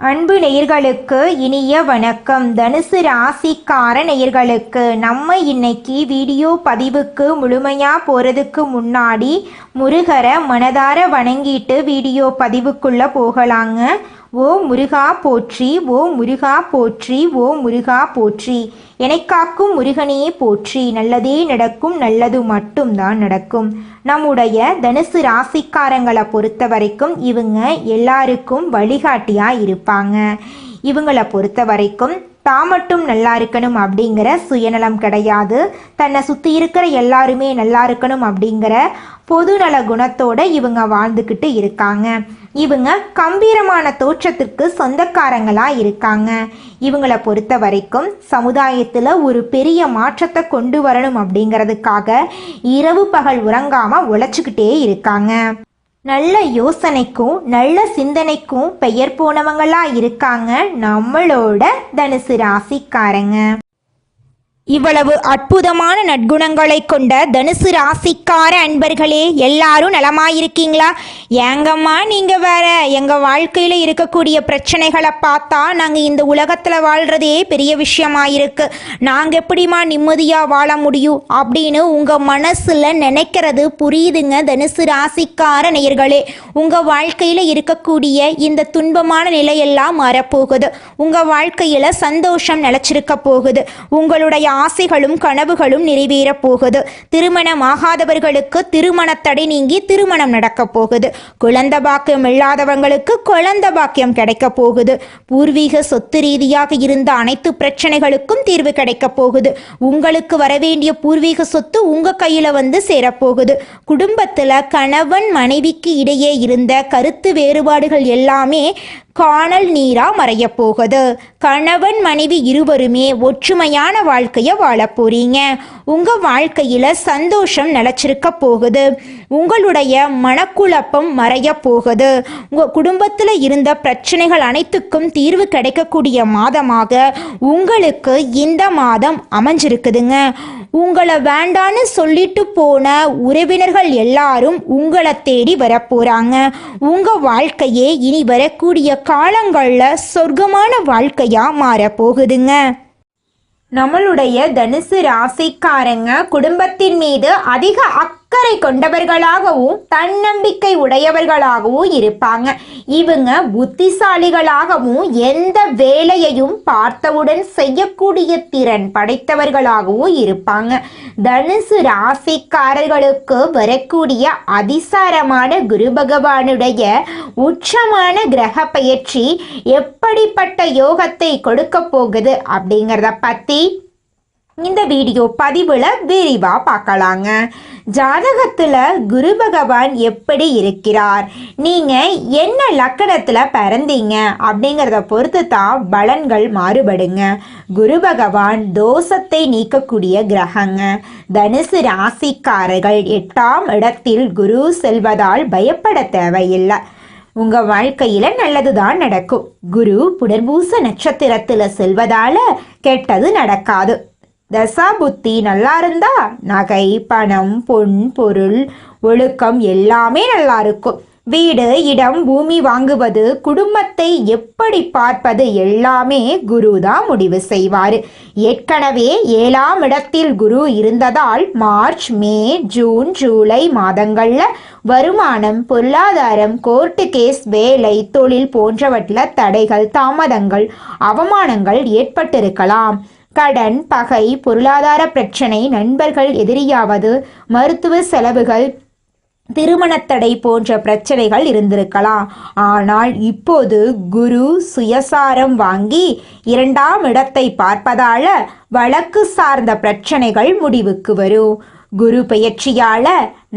அன்பு நேயர்களுக்கு இனிய வணக்கம். தனுசு ராசிக்கார நேயர்களுக்கு நம்ம இன்னைக்கு வீடியோ பதிவுக்கு முழுமையாக போகிறதுக்கு முன்னாடி முருகரை மனதார வணங்கிட்டு வீடியோ பதிவுக்குள்ளே போகலாங்க. ஓ முருகா போற்றி, ஓ முருகா போற்றி, ஓ முருகா போற்றி, எனக்காக்கும் முருகனே போற்றி. நல்லதே நடக்கும், நல்லது மட்டும்தான் நடக்கும். நம்முடைய தனுசு ராசிக்காரங்களை பொறுத்த வரைக்கும் இவங்க எல்லாருக்கும் வழிகாட்டியாக இருப்பாங்க. இவங்களை பொறுத்த வரைக்கும் தான் மட்டும் நல்லா இருக்கணும் அப்படிங்கிற சுயநலம் கிடையாது. தன்னை சுற்றி இருக்கிற எல்லாருமே நல்லா இருக்கணும் அப்படிங்கிற பொதுநல குணத்தோட இவங்க வாழ்ந்துக்கிட்டு இருக்காங்க. இவங்க கம்பீரமான தோற்றத்திற்கு சொந்தக்காரங்களாக இருக்காங்க. இவங்களை பொறுத்த வரைக்கும் சமுதாயத்தில் ஒரு பெரிய மாற்றத்தை கொண்டு வரணும் அப்படிங்கிறதுக்காக இரவு பகல் உறங்காமல் உழைச்சிக்கிட்டே இருக்காங்க. நல்ல யோசனைக்கும் நல்ல சிந்தனைக்கும் பெயர் போனவங்களா இருக்காங்க நம்மளோட தனுசு ராசிக்காரங்க. இவ்வளவு அற்புதமான நற்குணங்களை கொண்ட தனுசு ராசிக்கார அன்பர்களே, எல்லாரும் நலமாயிருக்கீங்களா? ஏங்கம்மா நீங்கள் வேற, எங்கள் வாழ்க்கையில் இருக்கக்கூடிய பிரச்சனைகளை பார்த்தா நாங்கள் இந்த உலகத்தில் வாழ்கிறதே பெரிய விஷயமாயிருக்கு, நாங்கள் எப்படிமா நிம்மதியாக வாழ முடியும் அப்படின்னு உங்கள் மனசில் நினைக்கிறது புரியுதுங்க தனுசு ராசிக்கார நேயர்களே. உங்கள் வாழ்க்கையில் இருக்கக்கூடிய இந்த துன்பமான நிலையெல்லாம் மாறப்போகுது. உங்கள் வாழ்க்கையில் சந்தோஷம் நிலச்சிருக்க போகுது. உங்களுடைய ஆசைகளும் கனவுகளும் நிறைவேற போகுது. திருமணம் ஆகாதவர்களுக்கு திருமண தடை நீங்கி திருமணம் நடக்க போகுது. குழந்தை பாக்கியம் இல்லாதவங்களுக்கு குழந்தை பாக்கியம் கிடைக்க போகுது. பூர்வீக சொத்து ரீதியாக இருந்த அனைத்து பிரச்சனைகளுக்கும் தீர்வு கிடைக்க போகுது. உங்களுக்கு வரவேண்டிய பூர்வீக சொத்து உங்க கையில வந்து சேரப்போகுது. குடும்பத்துல கணவன் மனைவிக்கு இடையே இருந்த கருத்து வேறுபாடுகள் எல்லாமே காணல் நீரா மறைய போகுது. கணவன் மனைவி இருவருமே ஒற்றுமையான வாழ்க்கையை வாழ போறீங்க. உங்க வாழ்க்கையில சந்தோஷம் நிலச்சிருக்க போகுது. உங்களுடைய மனக்குழப்பம் மறைய போகுது. உங்க குடும்பத்தில் இருந்த பிரச்சனைகள் அனைத்துக்கும் தீர்வு கிடைக்கக்கூடிய மாதமாக உங்களுக்கு இந்த மாதம் அமைஞ்சிருக்குதுங்க. உங்களை வேண்டான்னு சொல்லிட்டு போன உறவினர்கள் எல்லாரும் உங்களை தேடி வரப்போறாங்க. உங்க வாழ்க்கையே இனி வரக்கூடிய காலங்களில் சொர்க்கமான வாழ்க்கையா மாறப்போகுதுங்க. நம்மளுடைய தனுசு ராசிக்காரங்க குடும்பத்தின் மீது அதிக அக்கறை கொண்டவர்களாகவும் தன்னம்பிக்கை உடையவர்களாகவும் இருப்பாங்க. இவங்க புத்திசாலிகளாகவும் எந்த வேலையையும் பார்த்தவுடன் செய்யக்கூடிய திறன் படைத்தவர்களாகவும் இருப்பாங்க. தனுசு ராசிக்காரர்களுக்கு வரக்கூடிய அதிசாரமான குரு பகவானுடைய உச்சமான கிரக பயிற்சி எப்படிப்பட்ட யோகத்தை கொடுக்க போகுது அப்படிங்கிறத பற்றி இந்த வீடியோ பதிவில் விரிவாக பார்க்கலாங்க. ஜாதகத்தில் குரு பகவான் எப்படி இருக்கிறார், நீங்கள் என்ன லக்கணத்தில் பிறந்தீங்க அப்படிங்கிறத பொறுத்து தான் பலன்கள் மாறுபடுங்க. குரு பகவான் தோஷத்தை நீக்கக்கூடிய கிரகங்க. தனுசு ராசிக்காரர்கள் 8ஆம் இடத்தில் குரு செல்வதால் பயப்பட தேவையில்லை. உங்கள் வாழ்க்கையில் நல்லது தான் நடக்கும். குரு புனர்பூச நட்சத்திரத்தில் செல்வதால் கெட்டது நடக்காது. தசா புத்தி நல்லா இருந்தா நகை, பணம், பொன், பொருள், ஒழுக்கம் எல்லாமே நல்லா இருக்கும். வீடு, இடம், பூமி வாங்குவது, குடும்பத்தை எப்படி பார்ப்பது எல்லாமே குரு தான் முடிவு செய்வார். ஏற்கனவே 7ஆம் இடத்தில் குரு இருந்ததால் மார்ச், மே, ஜூன், ஜூலை மாதங்களில் வருமானம், பொருளாதாரம், கோர்ட்டு கேஸ், வேலை, தொழில் போன்றவற்றில் தடைகள், தாமதங்கள், அவமானங்கள் ஏற்பட்டிருக்கலாம். கடன், பகை, பொருளாதார பிரச்சனை, நண்பர்கள் எதிரியாவது, மருத்துவ செலவுகள், திருமணத்தடை போன்ற பிரச்சனைகள் இருந்திருக்கலாம். ஆனால் இப்போது குரு சுயசாரம் வாங்கி 2ஆம் இடத்தை பார்ப்பதால வழக்கு சார்ந்த பிரச்சனைகள் முடிவுக்கு வரும். குரு பெயர்ச்சியால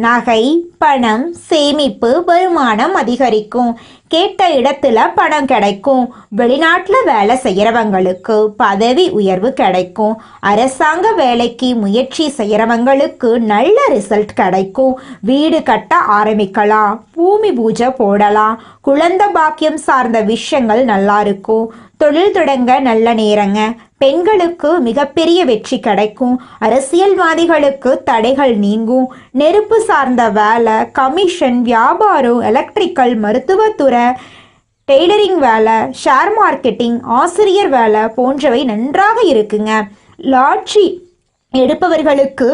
நகை, பணம், சேமிப்பு, வருமானம் அதிகரிக்கும். கேட்ட இடத்துல பணம் கிடைக்கும். வெளிநாட்டில் வேலை செய்கிறவங்களுக்கு பதவி உயர்வு கிடைக்கும். அரசாங்க வேலைக்கு முயற்சி செய்கிறவங்களுக்கு நல்ல ரிசல்ட் கிடைக்கும். வீடு கட்ட ஆரம்பிக்கலாம். பூமி பூஜை போடலாம். குழந்தை பாக்கியம் சார்ந்த விஷயங்கள் நல்லா இருக்கும். தொழில் தொடங்க நல்ல நேரங்க. பெண்களுக்கு மிகப்பெரிய வெற்றி கிடைக்கும். அரசியல்வாதிகளுக்கு தடைகள் நீங்கும். நெருப்பு சார்ந்த வேலை, கமிஷன், வியாபாரம், எலக்ட்ரிக்கல், மருத்துவத்துறை, டெய்லரிங் வேலை, ஷேர் மார்க்கெட்டிங், ஆசிரியர் வேலை போன்றவை நன்றாக இருக்குங்க. லாட்ரி எடுப்பவர்களுக்கு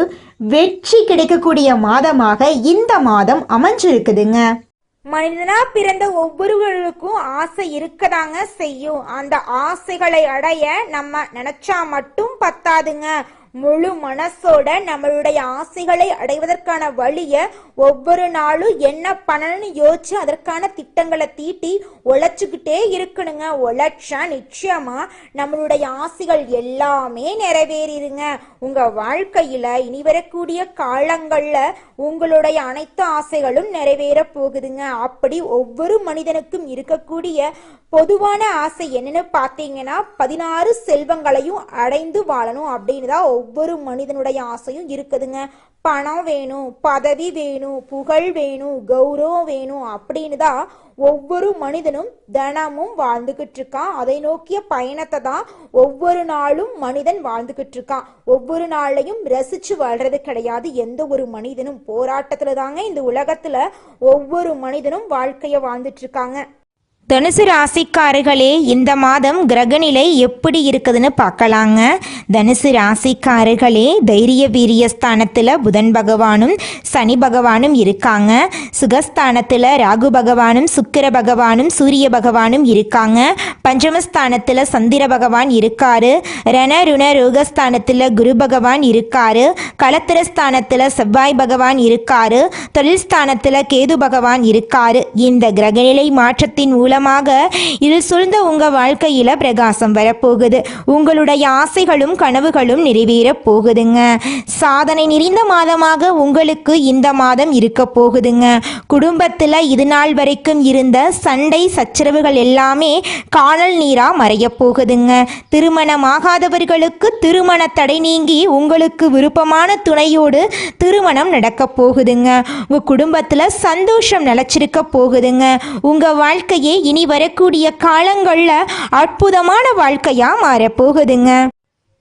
வெற்றி கிடைக்கக்கூடிய மாதமாக இந்த மாதம் அமைஞ்சிருக்குதுங்க. மனிதனா பிறந்த ஒவ்வொருவருக்கும் ஆசை இருக்கதாங்க செய்யும். அந்த ஆசைகளை அடைய நம்ம நினைச்சா மட்டும் பத்தாதுங்க. முழு மனசோட நம்மளுடைய ஆசைகளை அடைவதற்கான வழியை ஒவ்வொரு நாளும் என்ன பண்ணணும்னு யோசிச்சு அதற்கான திட்டங்களை தீட்டி உழைச்சுக்கிட்டே இருக்கணுங்க. உழைச்சா நிச்சயமா நம்மளுடைய ஆசைகள் எல்லாமே நிறைவேறிடுங்க. உங்க வாழ்க்கையில இனி வரக்கூடிய காலங்கள்ல உங்களுடைய அனைத்து ஆசைகளும் நிறைவேற போகுதுங்க. அப்படி ஒவ்வொரு மனிதனுக்கும் இருக்கக்கூடிய பொதுவான ஆசை என்னன்னு பார்த்தீங்கன்னா 16 செல்வங்களையும் அடைந்து வாழணும் அப்படின்னு தான் ஒவ்வொரு மனிதனுடைய ஆசையும் இருக்குதுங்க. பணம் வேணும், பதவி வேணும், புகழ் வேணும், கௌரவம் வேணும் அப்படின்னு தான் ஒவ்வொரு மனிதனும் தினமும் வாழ்ந்துகிட்டு இருக்கான். அதை நோக்கிய பயணத்தை தான் ஒவ்வொரு நாளும் மனிதன் வாழ்ந்துகிட்டு இருக்கான். ஒவ்வொரு நாளையும் ரசிச்சு வாழ்றது கிடையாது. எந்த ஒரு மனிதனும் போராட்டத்துல தாங்க இந்த உலகத்துல ஒவ்வொரு மனிதனும் வாழ்க்கைய வாழ்ந்துட்டு இருக்காங்க. தனுசு ராசிக்காரர்களே, இந்த மாதம் கிரகநிலை எப்படி இருக்குதுன்னு பார்க்கலாங்க. தனுசு ராசிக்காரர்களே, தைரிய வீரிய ஸ்தானத்தில் புதன் பகவானும் சனி பகவானும் இருக்காங்க. சுகஸ்தானத்தில் ராகு பகவானும் சுக்கிர பகவானும் சூரிய பகவானும் இருக்காங்க. பஞ்சமஸ்தானத்தில் சந்திர பகவான் இருக்காரு. ரணருண ரோகஸ்தானத்தில் குரு பகவான் இருக்காரு. கலத்திரஸ்தானத்தில் செவ்வாய் பகவான் இருக்காரு. தொழில் ஸ்தானத்தில் கேது பகவான் இருக்காரு. இந்த கிரகநிலை மாற்றத்தின் மூலம் இது சூழ்ந்த உங்க வாழ்க்கையில பிரகாசம் வரப்போகுது. உங்களுடைய ஆசைகளும் கனவுகளும் நிறைவேற போகுதுங்க. சாதனை நிறைந்த மாதமாக உங்களுக்கு இந்த மாதம் இருக்க போகுதுங்க. குடும்பத்துல இது நாள் வரைக்கும் இருந்த சண்டை சச்சரவுகள் எல்லாமே காணல் நீரா மறைய போகுதுங்க. திருமணமாகாதவர்களுக்கு திருமண தடை நீங்கி உங்களுக்கு விருப்பமான துணையோடு திருமணம் நடக்க போகுதுங்க. உங்க குடும்பத்துல சந்தோஷம் நிலைச்சிருக்க போகுதுங்க. உங்க வாழ்க்கையே இனி வரக்கூடிய காலங்கள்ல அற்புதமான வாழ்க்கையா மாறப்போகுதுங்க.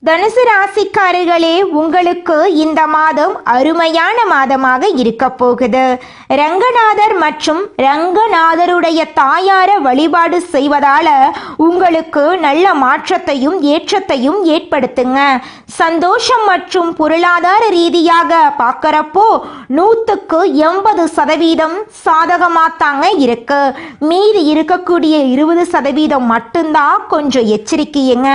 தனுசு ராசிக்காரர்களே, உங்களுக்கு இந்த மாதம் அருமையான மாதமாக இருக்க போகுது. ரங்கநாதர் மற்றும் ரங்கநாதருடைய தாயார வழிபாடு செய்வதால உங்களுக்கு நல்ல மாற்றத்தையும் ஏற்றத்தையும் ஏற்படுத்துங்க. சந்தோஷம் மற்றும் பொருளாதார ரீதியாக பார்க்கறப்போ 100க்கு 80% சாதகமாத்தாங்க இருக்கு. மீதி இருக்கக்கூடிய 20% மட்டும்தான் கொஞ்சம் எச்சரிக்கையுங்க.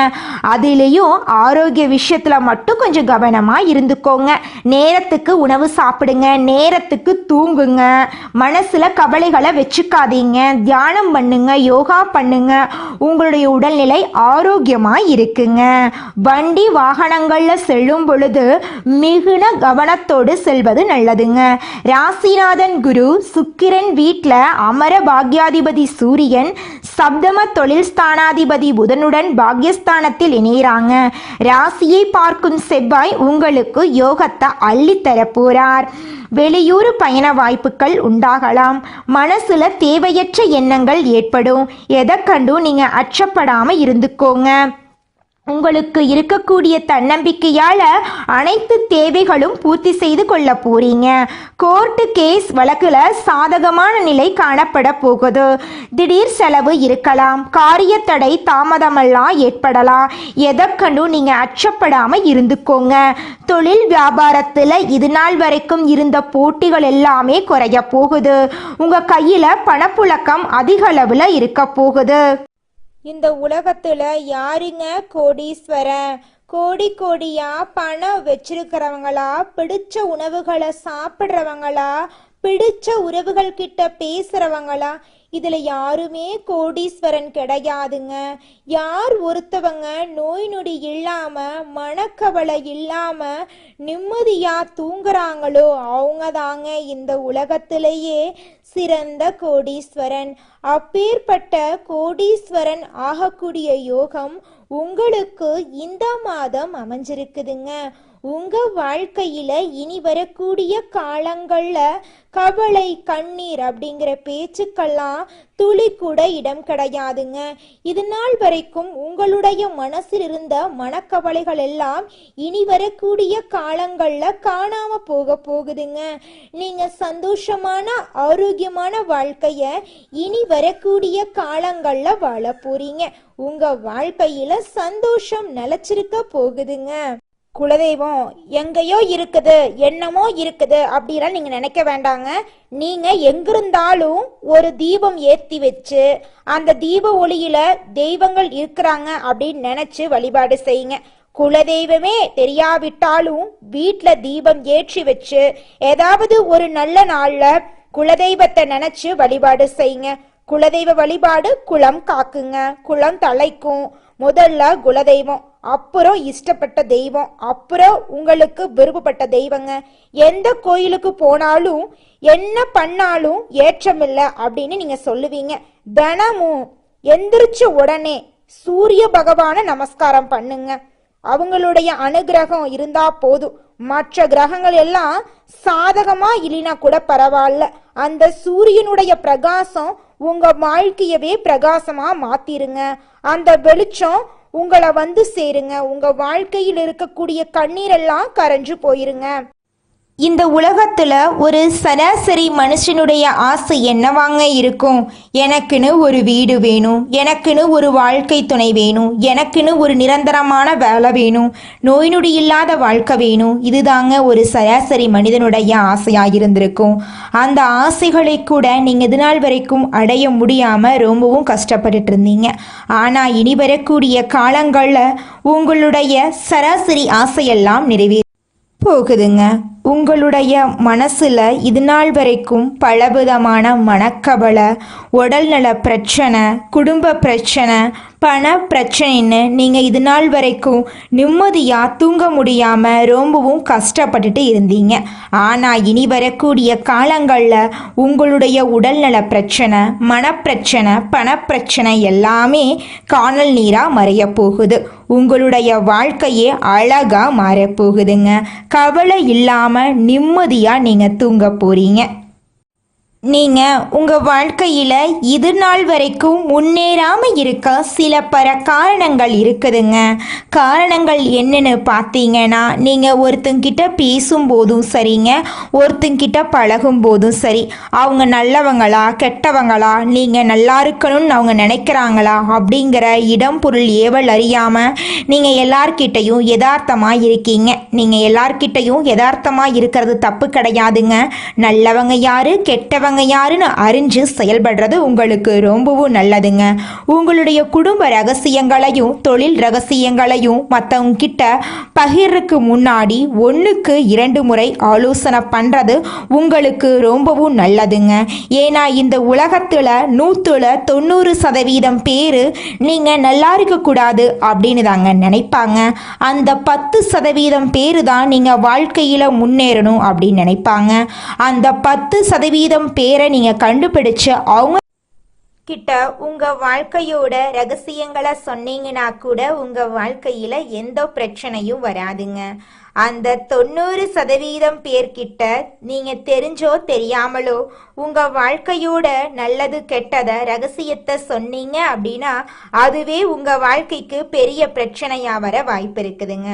அதிலையும் ஆரோக்கிய விஷயத்துல மட்டும் கொஞ்சம் கவனமா இருந்துக்கோங்க. நேரத்துக்கு உணவு சாப்பிடுங்க, நேரத்துக்கு தூங்குங்க, மனசுல கவலைகளை வச்சுக்காதீங்க, தியானம் பண்ணுங்க, யோகா பண்ணுங்க. உங்களுடைய உடல்நிலை ஆரோக்கியமா இருக்குங்க. வண்டி வாகனங்கள்ல செல்லும் பொழுது மிகுந்த கவனத்தோடு செல்வது நல்லதுங்க. ராசிநாதன் குரு சுக்கிரன் வீட்டில் அமர பாக்யாதிபதி சூரியன் சப்தம தொழில் ஸ்தானாதிபதி புதனுடன் பாக்யஸ்தானத்தில் இணைகிறாங்க. ராசியை பார்க்கும் செவ்வாய் உங்களுக்கு யோகத்தை அள்ளித்தர போறார். வெளியூர் பயண வாய்ப்புகள் உண்டாகலாம். மனசுல தேவையற்ற எண்ணங்கள் ஏற்படும். எதை கண்டும் நீங்க அச்சப்படாம இருந்துக்கோங்க. உங்களுக்கு இருக்கக்கூடிய தன்னம்பிக்கையால அனைத்து தேவைகளும் பூர்த்தி செய்து கொள்ள போறீங்க. கோர்ட்டு கேஸ் வழக்குல சாதகமான நிலை காணப்பட போகுது. திடீர் செலவு இருக்கலாம். காரிய தடை தாமதமெல்லாம் ஏற்படலாம். எதற்கண்டும் நீங்க அச்சப்படாம இருந்துக்கோங்க. தொழில் வியாபாரத்துல இது நாள் வரைக்கும் இருந்த போட்டிகள் எல்லாமே குறைய போகுது. உங்க கையில பணப்புழக்கம் அதிக அளவுல இருக்க போகுது. இந்த உலகத்துல யாருங்க கோடீஸ்வரன்? கோடி கோடியா பணம் வச்சிருக்கிறவங்களா, பிடிச்ச உணவுகளை சாப்பிட்றவங்களா, பிடிச்ச உறவுகள் கிட்ட பேசுறவங்களா? இதுல யாருமே கோடீஸ்வரன் கிடையாதுங்க. யார் ஒருத்தவங்க நோய் நொடி இல்லாம மனக்கவலை இல்லாம நிம்மதியா தூங்குறாங்களோ அவங்க தாங்க இந்த உலகத்திலேயே சிறந்த கோடீஸ்வரன். அப்பேற்பட்ட கோடீஸ்வரன் ஆகக்கூடிய யோகம் உங்களுக்கு இந்த மாதம் அமைஞ்சிருக்குதுங்க. உங்க வாழ்க்கையில இனி வரக்கூடிய காலங்கள்ல கவலை கண்ணீர் அப்படிங்கிற பேச்சுக்கெல்லாம் துளி கூட இடம் கிடையாதுங்க. இது நாள் வரைக்கும் உங்களுடைய மனசில் இருந்த மனக்கவலைகள் எல்லாம் இனி வரக்கூடிய காலங்கள்ல காணாம போகுதுங்க. நீங்க சந்தோஷமான ஆரோக்கியமான வாழ்க்கைய இனி வரக்கூடிய காலங்கள்ல வாழ போறீங்க. உங்க வாழ்க்கையில சந்தோஷம் நிலைச்சிருக்க போகுதுங்க. குலதெய்வம் எங்கேயோ இருக்குது, என்னமோ இருக்குது அப்படிலாம் நீங்க நினைக்க வேண்டாங்க. நீங்க எங்கிருந்தாலும் ஒரு தீபம் ஏத்தி வச்சு அந்த தீப ஒளியில தெய்வங்கள் இருக்கிறாங்க அப்படின்னு நினைச்சு வழிபாடு செய்யுங்க. குலதெய்வமே தெரியாவிட்டாலும் வீட்டுல தீபம் ஏற்றி வச்சு ஏதாவது ஒரு நல்ல நாள்ல குலதெய்வத்தை நினைச்சு வழிபாடு செய்யுங்க. குலதெய்வ வழிபாடு குலம் காக்குங்க, குலம் தலைக்கும். முதல்ல குலதெய்வம், அப்புறம் இஷ்டப்பட்ட தெய்வம், அப்புறம் உங்களுக்கு விருப்பப்பட்ட தெய்வங்க. எந்த கோயிலுக்கு போனாலும் என்ன பண்ணாலும் ஏற்றமில்லை அப்படின்னு நீங்க சொல்லுவீங்க. தினமும் எந்திரிச்ச உடனே சூரிய பகவான நமஸ்காரம் பண்ணுங்க. அவங்களுடைய அனுகிரகம் இருந்தா போதும். மற்ற கிரகங்கள் எல்லாம் சாதகமா இல்லைனா கூட பரவாயில்ல, அந்த சூரியனுடைய பிரகாசம் உங்க வாழ்க்கையவே பிரகாசமா மாத்திருங்க. அந்த வெளிச்சம் உங்களை வந்து சேருங்க. உங்க வாழ்க்கையில் இருக்கக்கூடிய கண்ணீரெல்லாம் கரைஞ்சு போயிருங்க. இந்த உலகத்துல ஒரு சராசரி மனுஷனுடைய ஆசை என்னவாங்க இருக்கும்? எனக்குன்னு ஒரு வீடு வேணும், எனக்குன்னு ஒரு வாழ்க்கை துணை வேணும், எனக்குன்னு ஒரு நிரந்தரமான வேலை வேணும், நோய் நொடி இல்லாத வாழ்க்கை வேணும். இதுதாங்க ஒரு சராசரி மனிதனுடைய ஆசையாக இருந்திருக்கும். அந்த ஆசைகளை கூட நீங்கள் இது நாள் வரைக்கும் அடைய முடியாமல் ரொம்பவும் கஷ்டப்பட்டுட்டு இருந்தீங்க. ஆனால் இனி வரக்கூடிய காலங்களில் உங்களுடைய சராசரி ஆசையெல்லாம் நிறைவேற போகுதுங்க. உங்களுடைய மனசில் இது நாள் வரைக்கும் பலவிதமான மனக்கவலை, உடல்நல பிரச்சனை, குடும்ப பிரச்சனை, பண பிரச்சனைன்னு நீங்கள் இது நாள் வரைக்கும் நிம்மதியாக தூங்க முடியாமல் ரொம்பவும் கஷ்டப்பட்டுட்டு இருந்தீங்க. ஆனால் இனி வரக்கூடிய காலங்களில் உங்களுடைய உடல்நல பிரச்சனை, மனப்பிரச்சனை, பணப்பிரச்சனை எல்லாமே காணல் நீராக மறைய போகுது. உங்களுடைய வாழ்க்கையே அழகாக மாறப்போகுதுங்க. கவலை இல்லாமல் நிம்மதியாக நீங்கள் தூங்க போகிறீங்க. நீங்கள் உங்கள் வாழ்க்கையில் இது நாள் வரைக்கும் முன்னேறாமல் இருக்க சில காரணங்கள் இருக்குதுங்க. காரணங்கள் என்னன்னு பார்த்தீங்கன்னா, நீங்கள் ஒருத்தங்கிட்ட பேசும்போதும் சரிங்க, ஒருத்தங்கிட்ட பழகும் போதும் சரி, அவங்க நல்லவங்களா கெட்டவங்களா, நீங்கள் நல்லா இருக்கணும்னு அவங்க நினைக்கிறாங்களா அப்படிங்கிற இடம் பொருள் ஏவல் அறியாமல் நீங்கள் எல்லார்கிட்டையும் யதார்த்தமாக இருக்கீங்க. நீங்கள் எல்லார்கிட்டையும் யதார்த்தமாக இருக்கிறது தப்பு கிடையாதுங்க. நல்லவங்க யாரு கெட்டவங்க யாருன்னு அறிஞ்சு செயல்படுறது உங்களுக்கு ரொம்பவும் நல்லதுங்க. உங்களுடைய குடும்ப ரகசியங்களையும் தொழில் ரகசியங்களையும் மற்றவங்க கிட்ட பகிர்றதுக்கு முன்னாடி 1க்கு 2 முறை ஆலோசனை பண்றது உங்களுக்கு ரொம்பவும் நல்லதுங்க. ஏன்னா இந்த உலகத்துல 190% பேர் நீங்க நல்லா இருக்கக்கூடாது அப்படின்னு தாங்க நினைப்பாங்க. அந்த 10% பேர் தான் நீங்க வாழ்க்கையில முன்னேறணும் அப்படின்னு நினைப்பாங்க. அந்த 10% பேரை நீங்க கண்டுபிடிச்சு அவங்க கிட்ட உங்க வாழ்க்கையோட ரகசியங்களை சொன்னீங்கன்னா கூட உங்க வாழ்க்கையில எந்த பிரச்சனையும் வராதுங்க. அந்த 90% பேர்கிட்ட நீங்க தெரிஞ்சோ தெரியாமலோ உங்க வாழ்க்கையோட நல்லது கெட்டத ரகசியத்தை சொன்னீங்க அப்படின்னா அதுவே உங்க வாழ்க்கைக்கு பெரிய பிரச்சனையா வர வாய்ப்பு இருக்குதுங்க.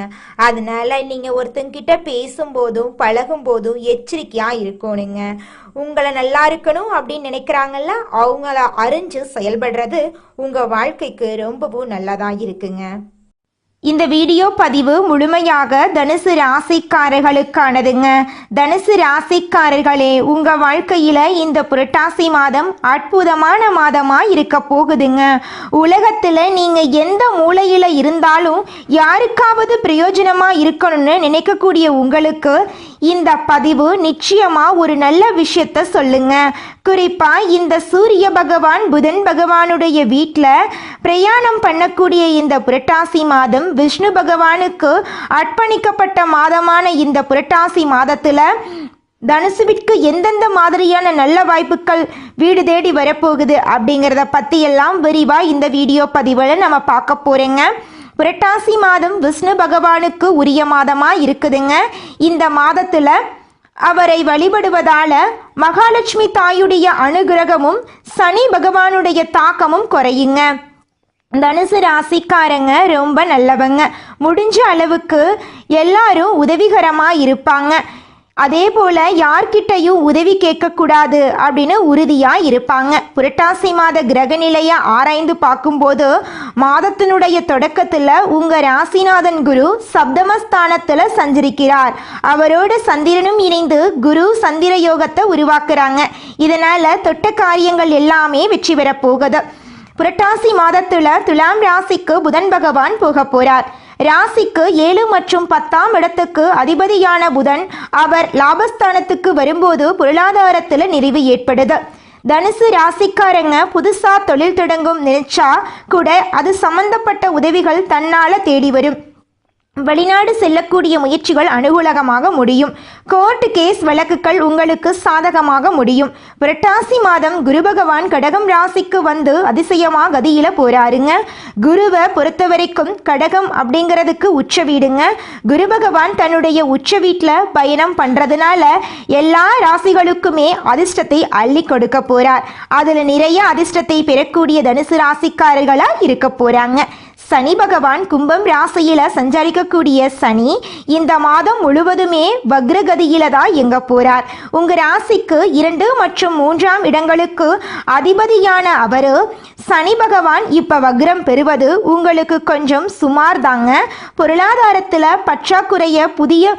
அதனால நீங்க ஒருத்தங்கிட்ட பேசும்போதும் பழகும் போதும் எச்சரிக்கையா இருக்கணுங்க. உங்களை நல்லா இருக்கணும் அப்படின்னு நினைக்கிறாங்கல்ல, அவங்கள அறிஞ்சு செயல்படுறது உங்க வாழ்க்கைக்கு ரொம்பவும் நல்லதா இருக்குங்க. இந்த வீடியோ பதிவு முழுமையாக தனுசு ராசிக்காரர்களுக்கானதுங்க. தனுசு ராசிக்காரர்களே, உங்க வாழ்க்கையில இந்த புரட்டாசி மாதம் அற்புதமான மாதமா இருக்க போகுதுங்க. உலகத்துல நீங்க எந்த மூலையில இருந்தாலும் யாருக்காவது பிரயோஜனமா இருக்கணும்னு நினைக்கக்கூடிய உங்களுக்கு இந்த பதிவு நிச்சயமா ஒரு நல்ல விஷயத்த சொல்லுங்க. குறிப்பா இந்த சூரிய பகவான் புதன் பகவானுடைய வீட்டில் பிரயாணம் பண்ணக்கூடிய இந்த புரட்டாசி மாதம் விஷ்ணு பகவானுக்கு அர்ப்பணிக்கப்பட்ட மாதமான இந்த புரட்டாசி மாதத்துல தனுசுவிற்கு எந்தெந்த மாதிரியான நல்ல வாய்ப்புகள் வீடு தேடி வரப்போகுது அப்படிங்கிறத பற்றி எல்லாம் விரிவாக இந்த வீடியோ பதிவில் நம்ம பார்க்க போகிறோங்க. புரட்டாசி மாதம் விஷ்ணு பகவானுக்கு உரிய மாதமா இருக்குதுங்க. இந்த மாதத்துல அவரை வழிபடுவதால மகாலட்சுமி தாயுடைய அனுகிரகமும் சனி பகவானுடைய தாக்கமும் குறையுங்க. தனுசு ராசிக்காரங்க ரொம்ப நல்லவங்க. முடிஞ்ச அளவுக்கு எல்லாரும் உதவிகரமா இருப்பாங்க. அதே போல யார்கிட்டையும் உதவி கேட்கக்கூடாது அப்படின்னு உறுதியா இருப்பாங்க. புரட்டாசி மாத கிரக நிலையை ஆராய்ந்து பார்க்கும்போது மாதத்தினுடைய தொடக்கத்துல உங்க ராசிநாதன் குரு சப்தமஸ்தானத்துல சஞ்சரிக்கிறார். அவரோட சந்திரனும் இணைந்து குரு சந்திர யோகத்தை உருவாக்குறாங்க. இதனால தொட்ட காரியங்கள் எல்லாமே வெற்றி பெற போகுது. புரட்டாசி மாதத்துல துலாம் ராசிக்கு புதன் பகவான் போக போறார். ராசிக்கு 7 மற்றும் 10ஆம் இடத்துக்கு அதிபதியான புதன் அவர் லாபஸ்தானத்துக்கு வரும்போது பொருளாதாரத்துல நிறைவு ஏற்படுது. தனுசு ராசிக்காரங்க புதுசா தொழில் தொடங்கும் நினைச்சா கூட அது சம்பந்தப்பட்ட உதவிகள் தன்னால தேடி வரும். வெளிநாடு செல்லக்கூடிய முயற்சிகள் அனுகூலமாக முடியும். கோர்ட் கேஸ் வழக்குகள் உங்களுக்கு சாதகமாக முடியும். புரட்டாசி மாதம் குரு பகவான் கடகம் ராசிக்கு வந்து அதிசயமா கதியில போறாருங்க. குருவை பொறுத்த வரைக்கும் கடகம் அப்படிங்கிறதுக்கு உச்ச வீடுங்க. குரு பகவான் தன்னுடைய உச்ச வீட்டில் பயணம் பண்றதுனால எல்லா ராசிகளுக்குமே அதிர்ஷ்டத்தை அள்ளி கொடுக்க போறார். அதுல நிறைய அதிர்ஷ்டத்தை பெறக்கூடிய தனுசு ராசிக்காரர்களா இருக்க போறாங்க. சனி பகவான் கும்பம் ராசியில சஞ்சரிக்கக்கூடிய சனி இந்த மாதம் முழுவதுமே வக்ரகதியில தான் எங்க போறார். உங்க ராசிக்கு 2 மற்றும் 3ஆம் இடங்களுக்கு அதிபதியான அவரு சனி பகவான் இப்ப வக்ரம் பெறுவது உங்களுக்கு கொஞ்சம் சுமார் தாங்க. பொருளாதாரத்துல பற்றாக்குறைய புதிய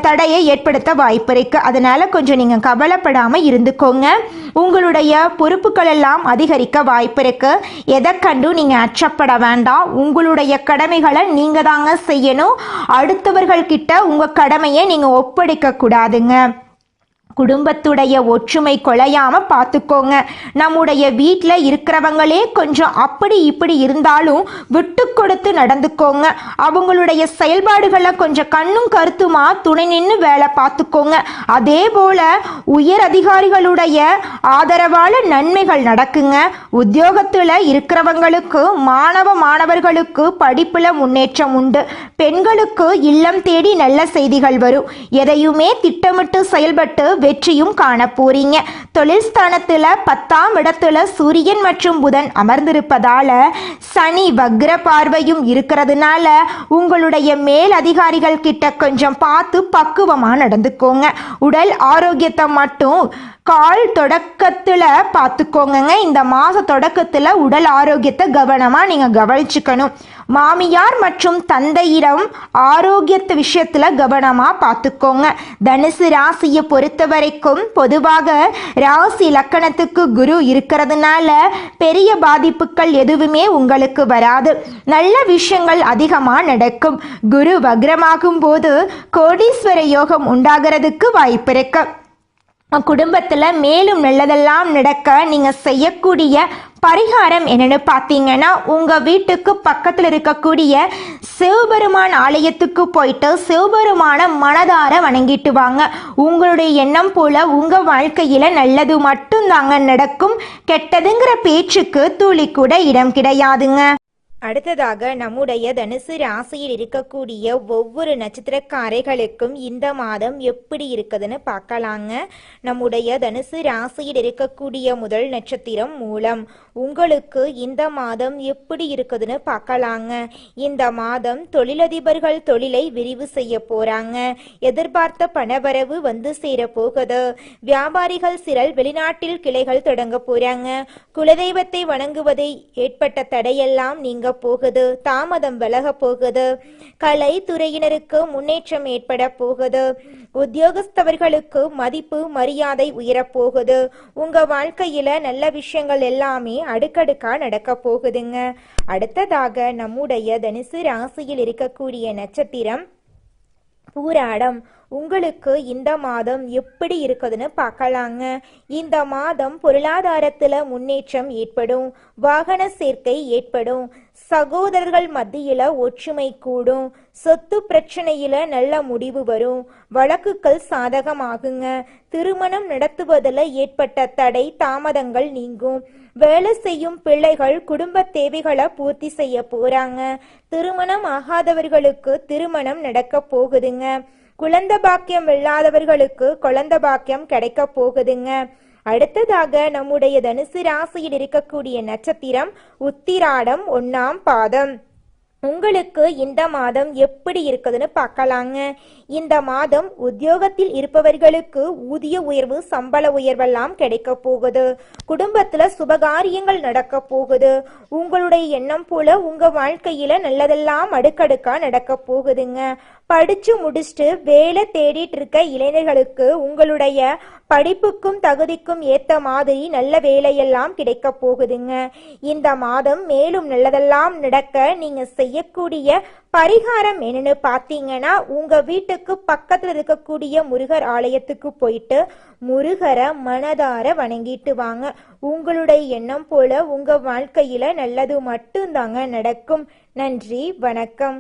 தடையை ஏற்படுத்த வாய்ப்பு இருக்கு. அதனால கொஞ்சம் நீங்க கவலைப்படாம இருந்துக்கோங்க. உங்களுடைய பொறுப்புகள் எல்லாம் அதிகரிக்க வாய்ப்பு இருக்கு. எதை கண்டும் நீங்க அச்சப்பட வேண்டாம். உங்களுடைய கடமைகளை நீங்க தாங்க செய்யணும். அடுத்தவர்கள் கிட்ட உங்க கடமையை நீங்க ஒப்படைக்க கூடாதுங்க. குடும்பத்துடைய ஒற்றுமை கொலையாம பார்த்துக்கோங்க. நம்முடைய வீட்டில் இருக்கிறவங்களே கொஞ்சம் அப்படி இப்படி இருந்தாலும் விட்டு கொடுத்து நடந்துக்கோங்க. அவங்களுடைய செயல்பாடுகளை கொஞ்சம் கண்ணும் கருத்துமா துணை நின்று வேலை பார்த்துக்கோங்க. அதே போல உயர் அதிகாரிகளுடைய ஆதரவால நன்மைகள் நடக்குங்க. உத்தியோகத்தில் இருக்கிறவங்களுக்கு மாணவர்களுக்கு படிப்புல முன்னேற்றம் உண்டு. பெண்களுக்கு இல்லம் தேடி நல்ல செய்திகள் வரும். எதையுமே திட்டமிட்டு செயல்பட்டு வெற்றியும் காண போறீங்க. தொழில் ஸ்தானத்துல 10ஆம் இடத்துல சூரியன் மற்றும் புதன் அமர்ந்திருப்பதால சனி வக்ர பார்வையும் இருக்கிறதுனால உங்களுடைய மேல் அதிகாரிகள் கிட்ட கொஞ்சம் பார்த்து பக்குவமா நடந்துக்கோங்க. உடல் ஆரோக்கியத்தை மட்டும் கால் தொடக்கத்துல பார்த்துக்கோங்க. இந்த மாத தொடக்கத்துல உடல் ஆரோக்கியத்தை கவனமா நீங்க கவனிச்சுக்கணும். மாமியார் மற்றும் தந்தையிடம் ஆரோக்கியத்து விஷயத்துல கவனமா பார்த்துக்கோங்க. தனுசு ராசியை பொறுத்த வரைக்கும் பொதுவாக ராசி லக்கணத்துக்கு குரு இருக்கிறதுனால பெரிய பாதிப்புகள் எதுவுமே உங்களுக்கு வராது. நல்ல விஷயங்கள் அதிகமா நடக்கும். குரு வக்ரமாகும் போது கோடீஸ்வர யோகம் உண்டாகிறதுக்கு வாய்ப்பு இருக்கு. குடும்பத்தில் மேலும் நல்லதெல்லாம் நடக்க நீங்கள் செய்யக்கூடிய பரிகாரம் என்னன்னு பார்த்தீங்கன்னா, உங்கள் வீட்டுக்கு பக்கத்தில் இருக்கக்கூடிய சிவபெருமான் ஆலயத்துக்கு போயிட்டு சிவபெருமான மனதார வணங்கிட்டு வாங்க. உங்களுடைய எண்ணம் போல உங்கள் வாழ்க்கையில் நல்லது மட்டும்தாங்க நடக்கும். கெட்டதுங்கிற பேச்சுக்கு துளி கூட இடம் கிடையாதுங்க. அடுத்ததாக நம்முடைய தனுசு ராசியில் இருக்கக்கூடிய ஒவ்வொரு நட்சத்திரக்காரர்களுக்கும் இந்த மாதம் எப்படி இருக்குதுன்னு பார்க்கலாங்க. நம்முடைய தனுசு ராசியில் இருக்கக்கூடிய முதல் நட்சத்திரம் மூலம். உங்களுக்கு இந்த மாதம் எப்படி இருக்குதுன்னு பார்க்கலாங்க. இந்த மாதம் தொழிலதிபர்கள் தொழிலை விரிவு செய்ய போறாங்க. எதிர்பார்த்த பணவரவு வந்து சேர போகுது. வியாபாரிகள் சிலர் வெளிநாட்டில் கிளைகள் தொடங்க போறாங்க. குலதெய்வத்தை வணங்குவதை ஏற்பட்ட தடையெல்லாம் நீங்க போகுது. தாமதம் விலக போகுது. கலை துறையினருக்கு முன்னேற்றம் ஏற்பட போகுது. உத்தியோகஸ்தவர்களுக்கு மதிப்பு மரியாதை உயரப்போகுது. உங்க வாழ்க்கையில நல்ல விஷயங்கள் எல்லாமே அடுக்கடுக்கா நடக்க போகுதுங்க. அடுத்ததாக நம்முடைய தனுசு ராசியில் இருக்கக்கூடிய நட்சத்திரம் பூராடம். உங்களுக்கு இந்த மாதம் எப்படி இருக்குதுன்னு பார்க்கலாங்க. இந்த மாதம் பொருளாதாரத்துல முன்னேற்றம் ஏற்படும். வாகன சேர்க்கை ஏற்படும். சகோதரர்கள் மத்தியில ஒற்றுமை கூடும். சொத்து பிரச்சனையில நல்ல முடிவு வரும். வழக்குகள் சாதகமாகுங்க. திருமணம் நடத்துவதில் ஏற்பட்ட தடை தாமதங்கள் நீங்கும். வேலை செய்யும் பிள்ளைகள் குடும்ப தேவைகளை பூர்த்தி செய்ய போறாங்க. திருமணம் ஆகாதவர்களுக்கு திருமணம் நடக்க போகுதுங்க. குழந்தை பாக்கியம் இல்லாதவர்களுக்கு குழந்தை பாக்கியம் கிடைக்க போகுதுங்க. அடுத்ததாக நம்முடைய தனுசு ராசியில் இருக்கக்கூடிய நட்சத்திரம் உத்திராடம் 1ஆம் பாதம். உங்களுக்கு இந்த மாதம் எப்படி இருக்குதுன்னு பார்க்கலாங்க. இந்த மாதம் உத்தியோகத்தில் இருப்பவர்களுக்கு ஊதிய உயர்வு, சம்பள உயர்வெல்லாம் கிடைக்க போகுது. குடும்பத்துல சுபகாரியங்கள் நடக்க போகுது. உங்களுடைய எண்ணம் போல உங்க வாழ்க்கையில நல்லதெல்லாம் அடுக்கடுக்கா நடக்க போகுதுங்க. படிச்சு முடிச்சுட்டு வேலை தேடிட்டு இருக்க இளைஞர்களுக்கு உங்களுடைய படிப்புக்கும் தகுதிக்கும் ஏத்த மாதிரி நல்ல வேலையெல்லாம் கிடைக்க போகுதுங்க. இந்த மாதம் மேலும் நல்லதெல்லாம் நடக்க நீங்க செய்யக்கூடிய பரிகாரம் என்னன்னு பார்த்தீங்கன்னா, உங்க வீட்டுக்கு பக்கத்துல இருக்கக்கூடிய முருகர் ஆலயத்துக்கு போயிட்டு முருகரை மனதார வணங்கிட்டு வாங்க. உங்களுடைய எண்ணம் போல உங்க வாழ்க்கையில நல்லது மட்டும்தாங்க நடக்கும். நன்றி, வணக்கம்.